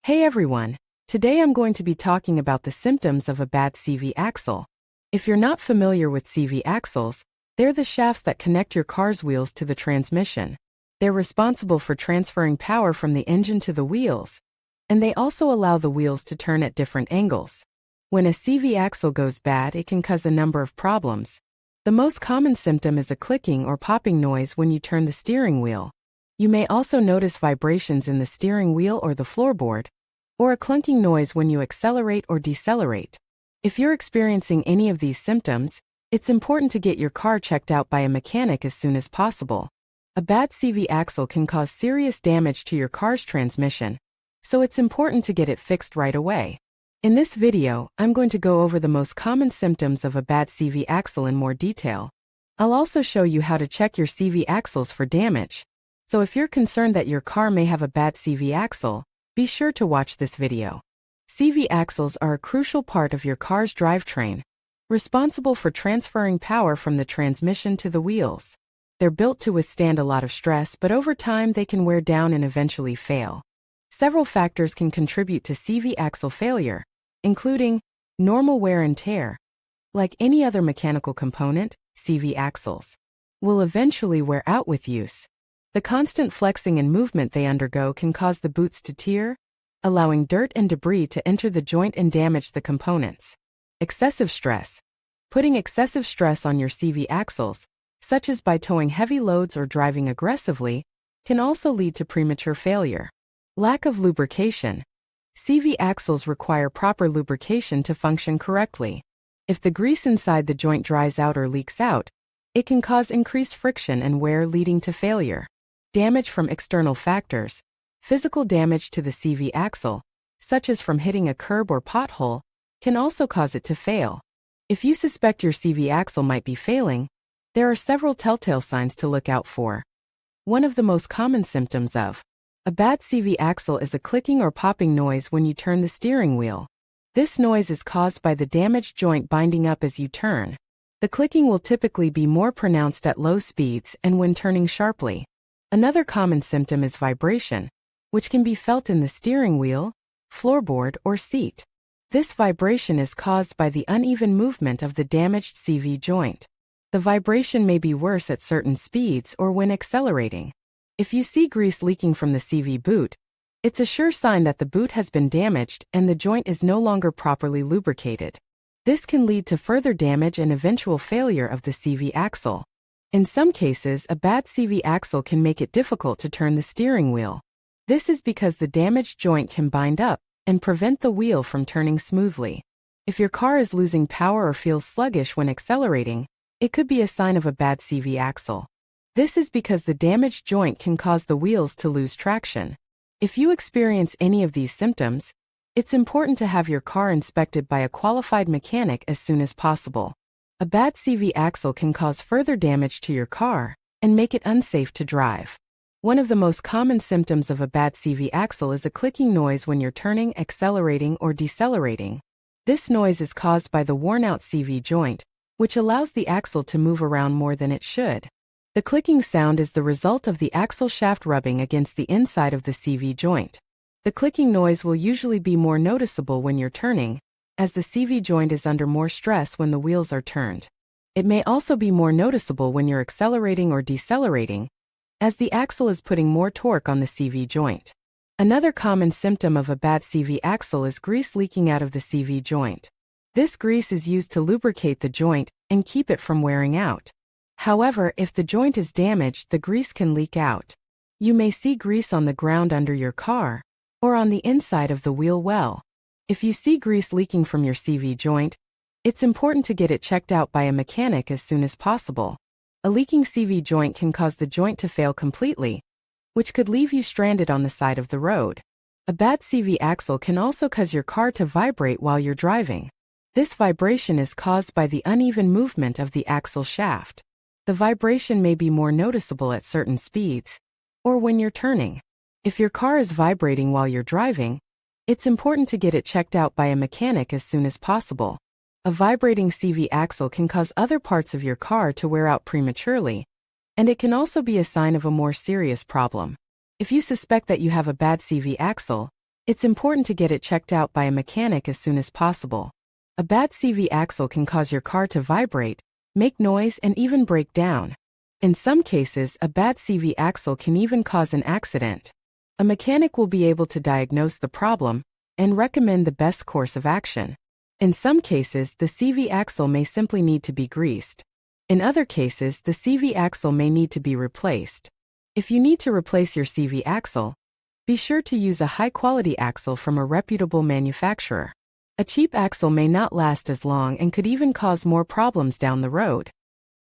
Hey everyone! Today I'm going to be talking about the symptoms of a bad CV axle. If you're not familiar with CV axles, they're the shafts that connect your car's wheels to the transmission. They're responsible for transferring power from the engine to the wheels, and they also allow the wheels to turn at different angles. When a CV axle goes bad, it can cause a number of problems. The most common symptom is a clicking or popping noise when you turn the steering wheel. You may also notice vibrations in the steering wheel or the floorboard, or a clunking noise when you accelerate or decelerate. If you're experiencing any of these symptoms, it's important to get your car checked out by a mechanic as soon as possible. A bad CV axle can cause serious damage to your car's transmission, so it's important to get it fixed right away. In this video, I'm going to go over the most common symptoms of a bad CV axle in more detail. I'll also show you how to check your CV axles for damage. So if you're concerned that your car may have a bad CV axle, be sure to watch this video. CV axles are a crucial part of your car's drivetrain, responsible for transferring power from the transmission to the wheels. They're built to withstand a lot of stress, but over time they can wear down and eventually fail. Several factors can contribute to CV axle failure, including normal wear and tear. Like any other mechanical component, CV axles will eventually wear out with use. The constant flexing and movement they undergo can cause the boots to tear, allowing dirt and debris to enter the joint and damage the components. Excessive stress. Putting excessive stress on your CV axles, such as by towing heavy loads or driving aggressively, can also lead to premature failure. Lack of lubrication. CV axles require proper lubrication to function correctly. If the grease inside the joint dries out or leaks out, it can cause increased friction and wear, leading to failure. Damage from external factors. Physical damage to the CV axle, such as from hitting a curb or pothole, can also cause it to fail. If you suspect your CV axle might be failing, there are several telltale signs to look out for. One of the most common symptoms of a bad CV axle is a clicking or popping noise when you turn the steering wheel. This noise is caused by the damaged joint binding up as you turn. The clicking will typically be more pronounced at low speeds and when turning sharply. Another common symptom is vibration, which can be felt in the steering wheel, floorboard, or seat. This vibration is caused by the uneven movement of the damaged CV joint. The vibration may be worse at certain speeds or when accelerating. If you see grease leaking from the CV boot, it's a sure sign that the boot has been damaged and the joint is no longer properly lubricated. This can lead to further damage and eventual failure of the CV axle. In some cases, a bad CV axle can make it difficult to turn the steering wheel. This is because the damaged joint can bind up and prevent the wheel from turning smoothly. If your car is losing power or feels sluggish when accelerating, it could be a sign of a bad CV axle. This is because the damaged joint can cause the wheels to lose traction. If you experience any of these symptoms, it's important to have your car inspected by a qualified mechanic as soon as possible. A bad CV axle can cause further damage to your car and make it unsafe to drive. One of the most common symptoms of a bad CV axle is a clicking noise when you're turning, accelerating, or decelerating. This noise is caused by the worn-out CV joint, which allows the axle to move around more than it should. The clicking sound is the result of the axle shaft rubbing against the inside of the CV joint. The clicking noise will usually be more noticeable when you're turning, as the CV joint is under more stress when the wheels are turned. It may also be more noticeable when you're accelerating or decelerating, as the axle is putting more torque on the CV joint. Another common symptom of a bad CV axle is grease leaking out of the CV joint. This grease is used to lubricate the joint and keep it from wearing out. However, if the joint is damaged, the grease can leak out. You may see grease on the ground under your car, or on the inside of the wheel well. If you see grease leaking from your CV joint, it's important to get it checked out by a mechanic as soon as possible. A leaking CV joint can cause the joint to fail completely, which could leave you stranded on the side of the road. A bad CV axle can also cause your car to vibrate while you're driving. This vibration is caused by the uneven movement of the axle shaft. The vibration may be more noticeable at certain speeds, or when you're turning. If your car is vibrating while you're driving, it's important to get it checked out by a mechanic as soon as possible. A vibrating CV axle can cause other parts of your car to wear out prematurely, and it can also be a sign of a more serious problem. If you suspect that you have a bad CV axle, It's important to get it checked out by a mechanic as soon as possible. A bad CV axle can cause your car to vibrate, make noise, and even break down. In some cases, a bad CV axle can even cause an accident. A mechanic will be able to diagnose the problem and recommend the best course of action. In some cases, the CV axle may simply need to be greased. In other cases, the CV axle may need to be replaced. If you need to replace your CV axle, be sure to use a high-quality axle from a reputable manufacturer. A cheap axle may not last as long and could even cause more problems down the road.